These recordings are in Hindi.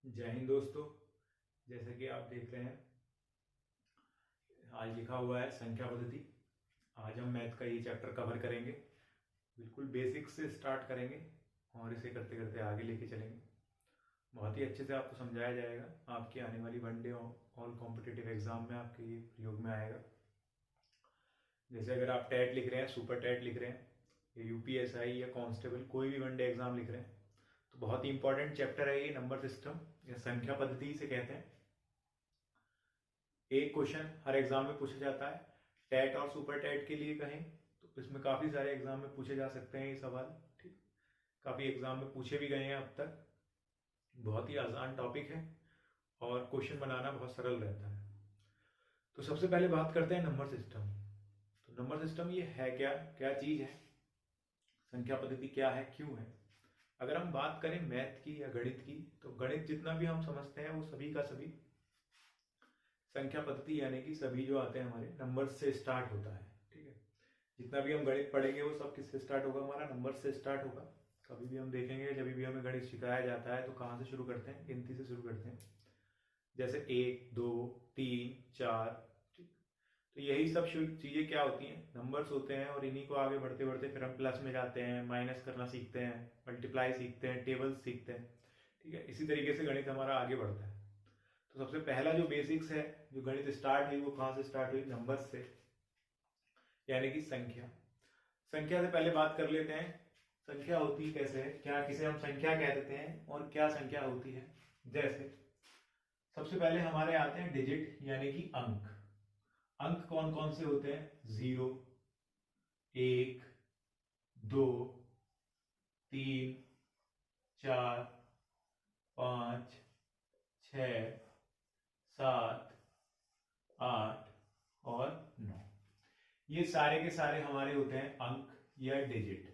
जय हिंद दोस्तों। जैसा कि आप देख रहे हैं, आज लिखा हुआ है संख्या पद्धति। आज हम मैथ का ये चैप्टर कवर करेंगे। बिल्कुल बेसिक से स्टार्ट करेंगे और इसे करते करते आगे लेके चलेंगे। बहुत ही अच्छे से आपको समझाया जाएगा। आपकी आने वाली वनडे ऑल कॉम्पिटिटिव एग्जाम में आपके ये प्रयोग में आएगा। जैसे अगर आप टेट लिख रहे हैं, सुपर टेट लिख रहे हैं, या यूपीएसआई या कांस्टेबल कोई भी वनडे एग्जाम लिख रहे हैं, तो बहुत ही इंपॉर्टेंट चैप्टर है ये नंबर सिस्टम या संख्या पद्धति से कहते हैं। एक क्वेश्चन हर एग्जाम में पूछा जाता है। टेट और सुपर टेट के लिए कहें तो इसमें काफ़ी सारे एग्जाम में पूछे जा सकते हैं ये सवाल। ठीक, काफ़ी एग्जाम में पूछे भी गए हैं अब तक। बहुत ही आसान टॉपिक है और क्वेश्चन बनाना बहुत सरल रहता है। तो सबसे पहले बात करते हैं नंबर सिस्टम। तो नंबर सिस्टम ये है क्या, क्या चीज़ है, संख्या पद्धति क्या है, क्यों है। अगर हम बात करें मैथ की या गणित की, तो गणित जितना भी हम समझते हैं वो सभी का सभी संख्या पद्धति यानी कि सभी जो आते हैं हमारे नंबर से स्टार्ट होता है। ठीक है, जितना भी हम गणित पढ़ेंगे वो सब किससे स्टार्ट होगा, हमारा नंबर से स्टार्ट होगा। कभी भी हम देखेंगे, जब भी हमें गणित सिखाया जाता है तो कहाँ से शुरू करते हैं, गिनती से शुरू करते हैं। जैसे 1 2 3 4। तो यही सब चीज़ें क्या होती हैं, नंबर्स होते हैं। और इन्हीं को आगे बढ़ते बढ़ते फिर हम प्लस में जाते हैं, माइनस करना सीखते हैं, मल्टीप्लाई सीखते हैं, टेबल्स सीखते हैं। ठीक है, इसी तरीके से गणित हमारा आगे बढ़ता है। तो सबसे पहला जो बेसिक्स है, जो गणित स्टार्ट हुई वो कहाँ से स्टार्ट हुई, नंबर्स से, यानी कि संख्या। संख्या से पहले बात कर लेते हैं, संख्या होती कैसे है, क्या किसे हम संख्या कह देते हैं और क्या संख्या होती है। जैसे सबसे पहले हमारे आते हैं डिजिट यानी कि अंक। अंक कौन कौन से होते हैं, 0 1 2 3 4 5 6 7 8 और 9। ये सारे के सारे हमारे होते हैं अंक या डिजिट।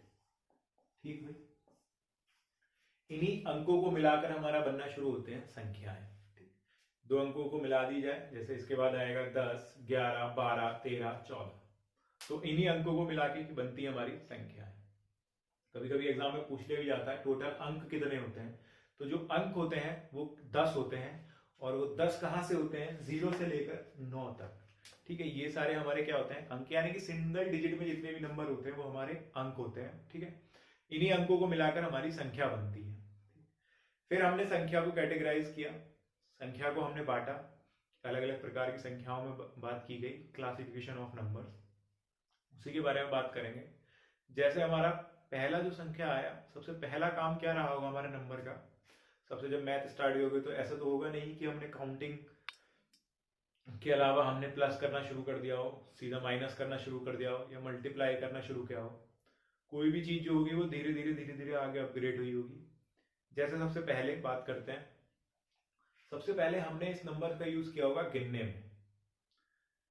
ठीक भाई, इन्हीं अंकों को मिलाकर हमारा बनना शुरू होते हैं संख्याएं। दो अंकों को मिला दी जाए, जैसे इसके बाद आएगा 10 11 12 13 14। तो इन्हीं अंकों को मिला के बनती है हमारी संख्याएं। कभी कभी एग्जाम में पूछ लिया भी जाता है टोटल अंक कितने होते हैं। तो जो अंक होते हैं वो 10 होते हैं। और वो 10 कहाँ से होते हैं, 0 से लेकर 9 तक। ठीक है, ये सारे हमारे क्या होते हैं, अंक, यानी कि सिंगल डिजिट में जितने भी नंबर होते हैं वो हमारे अंक होते हैं। ठीक है, इन्हीं अंकों को मिलाकर हमारी संख्या बनती है। फिर हमने संख्या को कैटेगराइज किया, संख्या को हमने बांटा, अलग अलग प्रकार की संख्याओं में बात की गई, क्लासिफिकेशन ऑफ नंबर्स, उसी के बारे में बात करेंगे। जैसे हमारा पहला जो संख्या आया, सबसे पहला काम क्या रहा होगा हमारे नंबर का। सबसे जब मैथ स्टार्ट होगी तो ऐसा तो होगा नहीं कि हमने काउंटिंग के अलावा हमने प्लस करना शुरू कर दिया हो, सीधा माइनस करना शुरू कर दिया हो, या मल्टीप्लाई करना शुरू किया हो। कोई भी चीज जो होगी वो धीरे धीरे आगे अपग्रेड हुई होगी। जैसे सबसे पहले बात करते हैं, सबसे पहले हमने इस नंबर का यूज किया होगा गिनने में,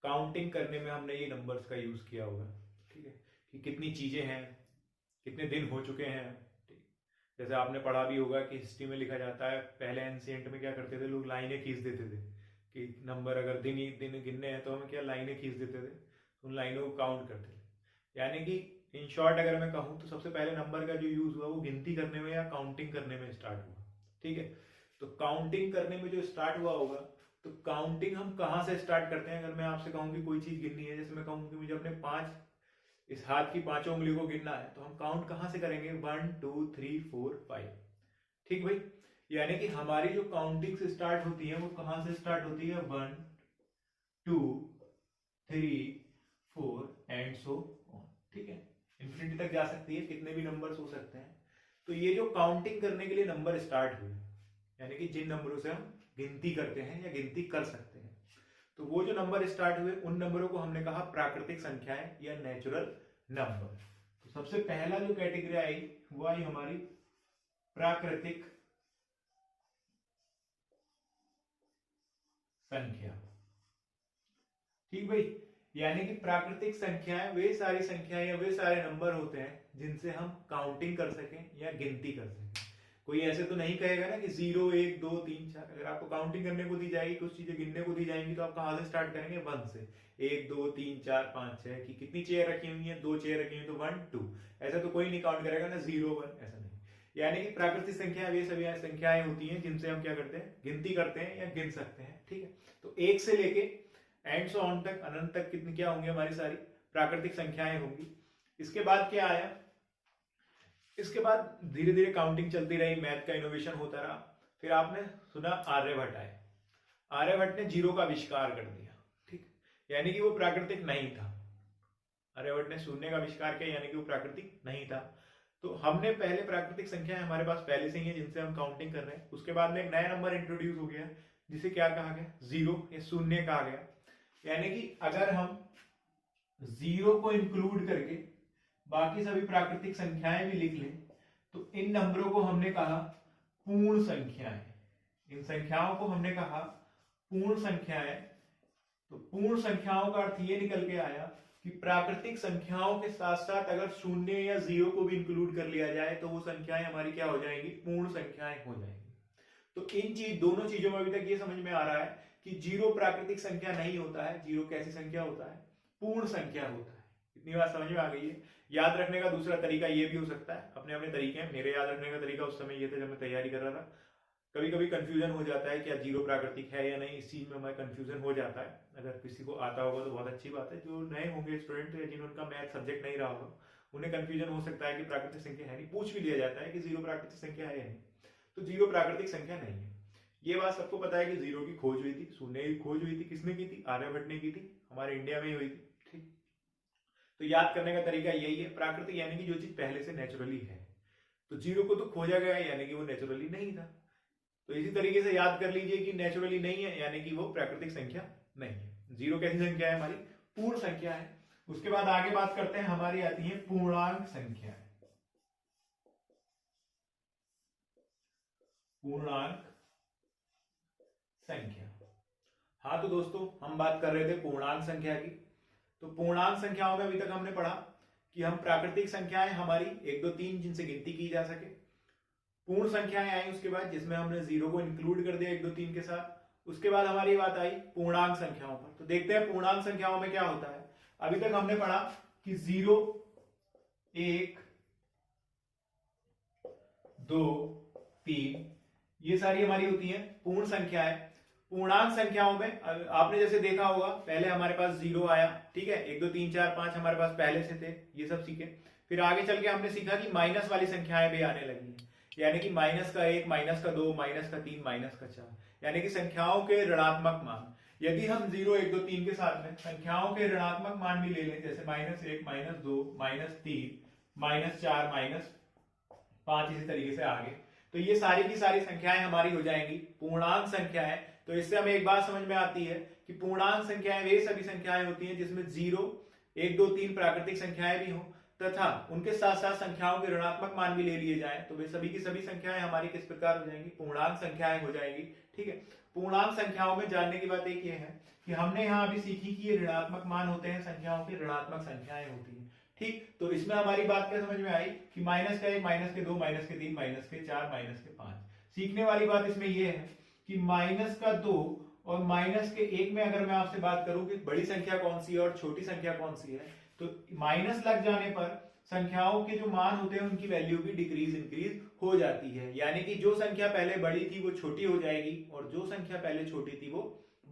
काउंटिंग करने में हमने ये नंबर्स का यूज किया होगा। ठीक है, कि कितनी चीजें हैं, कितने दिन हो चुके हैं। ठीक, जैसे आपने पढ़ा भी होगा कि हिस्ट्री में लिखा जाता है, पहले एंशिएंट में क्या करते थे लोग, लाइनें खींच देते थे कि नंबर अगर दिन ही दिन गिनने हैं तो हमें क्या लाइनें खींच देते थे, उन लाइनों को काउंट करते थे। यानी कि इन शॉर्ट अगर मैं कहूँ तो सबसे पहले नंबर का जो यूज हुआ वो गिनती करने में या काउंटिंग करने में स्टार्ट हुआ। ठीक है, तो काउंटिंग करने में जो स्टार्ट हुआ होगा, तो काउंटिंग हम कहाँ से स्टार्ट करते हैं। अगर मैं आपसे कहूँ कि कोई चीज गिननी है, जैसे मैं कहूँ कि मुझे अपने 5 इस हाथ की 5 उंगली को गिनना है, तो हम काउंट कहाँ से करेंगे, 1 2 3 4 5। ठीक भाई, यानी कि हमारी जो काउंटिंग से स्टार्ट होती है वो कहाँ से स्टार्ट होती है, 1 2 3 4 एंड सो ऑन। ठीक है, इंफिनिटी तक जा सकती है, कितने भी नंबर्स हो सकते हैं। तो ये जो काउंटिंग करने के लिए नंबर स्टार्ट हुए, यानी कि जिन नंबरों से हम गिनती करते हैं या गिनती कर सकते हैं, तो वो जो नंबर स्टार्ट हुए उन नंबरों को हमने कहा प्राकृतिक संख्याएं या नेचुरल नंबर। तो सबसे पहला जो कैटेगरी आई वो आई हमारी प्राकृतिक संख्या। ठीक भाई, यानी कि प्राकृतिक संख्याएं वे सारी संख्याएं या वे सारे नंबर होते हैं जिनसे हम काउंटिंग कर सकें या गिनती कर सकें। कोई ऐसे तो नहीं कहेगा ना कि 0 1 2 3 4। अगर आपको काउंटिंग करने को दी जाएगी, कुछ चीजें गिनने को दी जाएंगी, तो आप कहां से स्टार्ट करेंगे, 1 से। 1 2 3 4 5 6 की कितनी चेयर रखी हुई है, 2 चेयर रखी हुई, तो 1 2। ऐसा तो कोई नहीं काउंट करेगा ना 0 1, ऐसा नहीं। यानी कि प्राकृतिक संख्या वे सभी संख्याएं होती हैं जिनसे हम क्या करते हैं, गिनती करते हैं या गिन सकते हैं। ठीक है, तो 1 से लेके एंड सो ऑन तक, अनंत तक कितनी क्या होंगी, हमारी सारी प्राकृतिक संख्याएं होंगी। इसके बाद क्या आया, इसके बाद धीरे धीरे काउंटिंग चलती रही, मैथ का इनोवेशन होता रहा। फिर आपने सुना आर्यभट्ट आए, आर्यभट्ट ने जीरो का आविष्कार कर दिया। ठीक, यानी कि वो प्राकृतिक नहीं था। आर्यभट्ट ने शून्य का आविष्कार किया, यानी कि वो प्राकृतिक नहीं था। तो हमने पहले प्राकृतिक संख्या हमारे पास पहले से ही है जिनसे हम काउंटिंग कर रहे हैं। उसके बाद में एक नया नंबर इंट्रोड्यूस हो गया जिसे क्या कहा गया, जीरो या शून्य कहा गया। यानी कि अगर हम जीरो को इंक्लूड करके बाकी सभी प्राकृतिक संख्याएं भी लिख लें तो इन नंबरों को हमने कहा पूर्ण संख्याएं। इन संख्याओं को हमने कहा पूर्ण संख्याएं। तो पूर्ण संख्याओं का अर्थ ये निकल के आया कि प्राकृतिक संख्याओं के साथ साथ अगर शून्य या जीरो को भी इंक्लूड कर लिया जाए तो वो संख्याएं हमारी क्या हो जाएंगी, पूर्ण संख्याएं हो जाएंगी। तो इन दोनों चीजों में अभी तक ये समझ में आ रहा है कि जीरो प्राकृतिक संख्या नहीं होता है। जीरो कैसी संख्या होता है, पूर्ण संख्या होता है। इतनी बात समझ में आ गई है। याद रखने का दूसरा तरीका ये भी हो सकता है, अपने अपने तरीके हैं। मेरे याद रखने का तरीका उस समय ये था जब मैं तैयारी कर रहा था, कभी कभी कंफ्यूजन हो जाता है क्या जीरो प्राकृतिक है या नहीं, इस चीज में हमारा कंफ्यूजन हो जाता है। अगर किसी को आता होगा तो बहुत अच्छी बात है, जो नए होंगे स्टूडेंट या जिनका मैथ सब्जेक्ट नहीं रहा होगा उन्हें कंफ्यूजन हो सकता है कि प्राकृतिक संख्या है नहीं। पूछ भी लिया जाता है कि जीरो प्राकृतिक संख्या है या नहीं, तो जीरो प्राकृतिक संख्या नहीं है। ये बात सबको पता है कि जीरो की खोज हुई थी, शून्य की खोज हुई थी, किसने की थी, आर्यभट्ट ने की थी, हमारे इंडिया में ही हुई थी। ठीक, तो याद करने का तरीका यही है, प्राकृतिक यानी कि जो चीज पहले से नेचुरली है। तो जीरो को तो खोजा गया यानी कि वो नेचुरली नहीं था। तो इसी तरीके से याद कर लीजिए कि नेचुरली नहीं है यानी कि वो प्राकृतिक संख्या नहीं है। जीरो कैसी संख्या है, हमारी पूर्ण संख्या है। उसके बाद आगे बात करते हैं, हमारी आती है पूर्णांक संख्या। पूर्णांक संख्या, हाँ तो दोस्तों हम बात कर रहे थे पूर्णांक संख्या की। तो पूर्णांक संख्याओं में अभी तक हमने पढ़ा कि हम प्राकृतिक संख्याएं हमारी 1 2 3 जिनसे गिनती की जा सके, पूर्ण संख्याएं आई उसके बाद जिसमें हमने जीरो को इंक्लूड कर दिया 1 2 3 के साथ। उसके बाद हमारी बात आई पूर्णांक संख्याओं पर। तो देखते हैं पूर्णांक संख्याओं में क्या होता है। अभी तक हमने पढ़ा कि 0 1 2 3 ये सारी हमारी होती हैं पूर्ण संख्याएं। पूर्णांक संख्याओं में आपने जैसे देखा होगा, पहले हमारे पास जीरो आया, ठीक है, 1 2 3 4 5 हमारे पास पहले से थे, ये सब सीखे। फिर आगे चल के हमने सीखा कि माइनस वाली संख्याएं भी आने लगी हैं, यानी कि माइनस का 1, माइनस का 2, माइनस का 3, माइनस का 4, यानी कि संख्याओं के ऋणात्मक मान। यदि हम 0 1 2 3 के साथ में संख्याओं के ऋणात्मक मान भी ले लें, जैसे -1, -2, -3, -4, -5, इसी तरीके से आगे, तो ये सारी की सारी संख्याएं हमारी हो जाएंगी पूर्णांक संख्याएं। तो इससे हमें एक बात समझ में आती है कि पूर्णांक संख्याएं वे सभी संख्याएं होती हैं जिसमें 0 1 2 3 प्राकृतिक संख्याएं भी हों तथा उनके साथ साथ संख्याओं के ऋणात्मक मान भी ले लिए जाएं, तो वे सभी की सभी संख्याएं हमारी किस प्रकार हो जाएंगी, पूर्णांक संख्याएं हो जाएंगी। ठीक है, पूर्णांक संख्याओं में जानने की बात एक ये है कि हमने यहाँ अभी सीखी कि ये ऋणात्मक मान होते हैं, संख्याओं की ऋणात्मक संख्याएं होती हैं। ठीक, तो इसमें हमारी बात क्या समझ में आई कि माइनस का 1, माइनस के 2, माइनस के 3, माइनस के 4, माइनस के 5। सीखने वाली बात इसमें यह है कि माइनस का 2 और माइनस के 1 में अगर मैं आपसे बात करूं कि बड़ी संख्या कौन सी है और छोटी संख्या कौन सी है, तो माइनस लग जाने पर संख्याओं के जो मान होते हैं उनकी वैल्यू भी डिक्रीज इंक्रीज हो जाती है, यानी कि जो संख्या पहले बड़ी थी वो छोटी हो जाएगी और जो संख्या पहले छोटी थी वो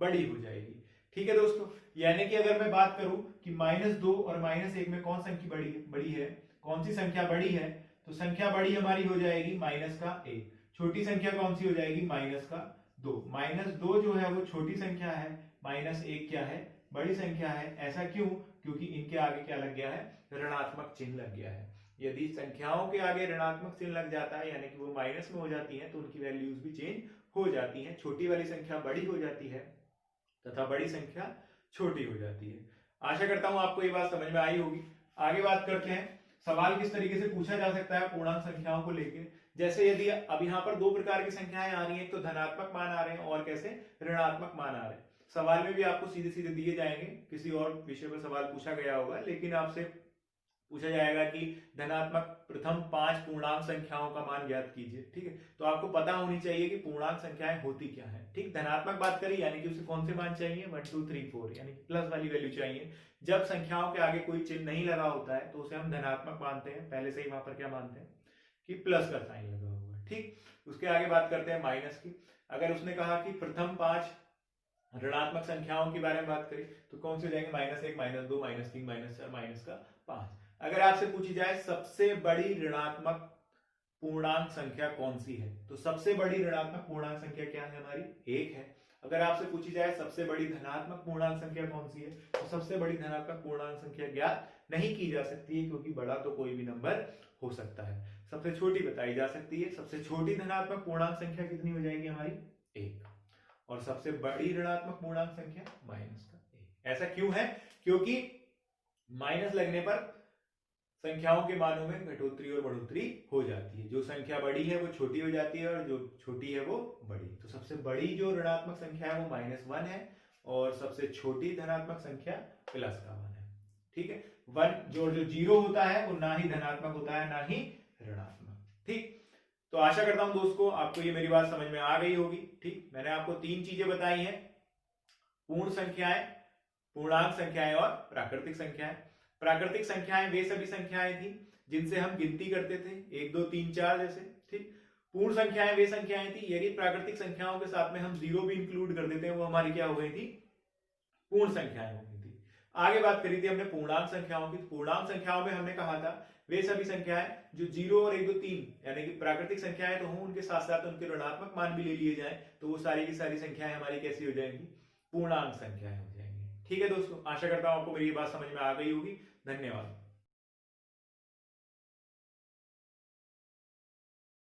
बड़ी हो जाएगी। ठीक है दोस्तों, यानी कि अगर मैं बात करूं कि -2 और -1 में कौन संख्या बड़ी है, कौन सी संख्या बड़ी है, तो संख्या बड़ी हमारी हो जाएगी -1। छोटी संख्या कौन सी हो जाएगी, -2। -2 जो है वो छोटी संख्या है, -1 क्या है, बड़ी संख्या है। ऐसा क्यों, क्योंकि इनके आगे क्या लग गया है, ऋणात्मक चिन्ह लग गया है। यदि संख्याओं के आगे ऋणात्मक चिन्ह लग जाता है यानी कि वो माइनस में हो जाती है तो उनकी वैल्यूज भी चेंज हो जाती हैं। छोटी वाली संख्या बड़ी हो जाती है तथा बड़ी संख्या छोटी हो जाती है। आशा करता हूं आपको ये बात समझ में आई होगी। आगे बात करते हैं, सवाल किस तरीके से पूछा जा सकता है पूर्णांक संख्याओं को लेकर। जैसे यदि अब यहाँ पर 2 प्रकार की संख्याएं आ रही हैं, तो धनात्मक मान आ रहे हैं और कैसे ऋणात्मक मान आ रहे हैं। सवाल में भी आपको सीधे सीधे दिए जाएंगे, किसी और विषय पर सवाल पूछा गया होगा, लेकिन आपसे पूछा जाएगा कि धनात्मक प्रथम 5 पूर्णांक संख्याओं का मान ज्ञात कीजिए। ठीक है, तो आपको पता होनी चाहिए कि पूर्णांक संख्याएं होती क्या है। ठीक, धनात्मक बात करें यानी कि उसे कौन से मान चाहिए, 1 2 3 4 यानी प्लस वाली वैल्यू चाहिए। जब संख्याओं के आगे कोई चिन्ह नहीं लगा होता है तो उसे हम धनात्मक मानते हैं, पहले से ही वहां पर क्या मानते हैं, कि प्लस का साइन लगा होगा। ठीक, उसके आगे बात करते हैं माइनस की। अगर उसने कहा कि प्रथम 5 ऋणात्मक संख्याओं के बारे में बात करें तो कौन से हो जाएंगे? -1, -2, -3, -4, माइनस का 5। अगर आपसे पूछी जाए सबसे बड़ी ऋणात्मक पूर्णांक संख्या कौन सी है, तो सबसे बड़ी ऋणात्मक पूर्णांक संख्या क्या है? हमारी 1 है। अगर आपसे पूछी जाए सबसे बड़ी धनात्मक पूर्णांक संख्या कौन सी है, तो सबसे बड़ी धनात्मक पूर्णांक संख्या ज्ञात नहीं की जा सकती है, क्योंकि बड़ा तो कोई भी नंबर हो सकता है। सबसे छोटी बताई जा सकती है। सबसे छोटी धनात्मक पूर्णांक संख्या कितनी हो जाएगी? हमारी 1। और सबसे बड़ी ऋणात्मक पूर्णांक संख्या -1। ऐसा क्यों है? क्योंकि माइनस लगने पर संख्याओं के मानों में घटोत्तरी और बढ़ोतरी हो जाती है। जो संख्या बड़ी है वो छोटी हो जाती है और जो छोटी है वो बड़ी। तो सबसे बड़ी जो ऋणात्मक संख्या है वो -1 है और सबसे छोटी धनात्मक संख्या +1 है। ठीक है, 1 जो 0 होता है वो ना ही धनात्मक होता है ना ही ऋणात्मक। ठीक, तो आशा करता हूं दोस्तों आपको ये मेरी बात समझ में आ गई होगी। ठीक, मैंने आपको 3 चीजें बताई हैं, पूर्ण संख्याएं, पूर्णांक संख्याएं और प्राकृतिक संख्याएं। प्राकृतिक संख्याएं वे सभी संख्याएं थी जिनसे हम गिनती करते थे, 1, 2, 3, 4 जैसे। ठीक, पूर्ण संख्याएं वे संख्याएं थी यदि प्राकृतिक संख्याओं के साथ में हम 0 भी इंक्लूड कर देते हैं, वो हमारी क्या हो गई थी? पूर्ण संख्याएं हो गई थी। आगे बात करी थी हमने पूर्णांक संख्याओं की। पूर्णांक संख्याओं में हमने कहा था वे सभी संख्याएं जो 0 और 1, 2, 3 यानी कि प्राकृतिक संख्याएं तो हों, उनके साथ साथ उनके ऋणात्मक मान भी ले लिए जाए तो वो सारी की सारी संख्याएं हमारी कैसी हो जाएंगी? पूर्णांक संख्याएं हो जाएंगी। ठीक है दोस्तों, आशा करता हूं आपको मेरी बात समझ में आ गई होगी। धन्यवाद।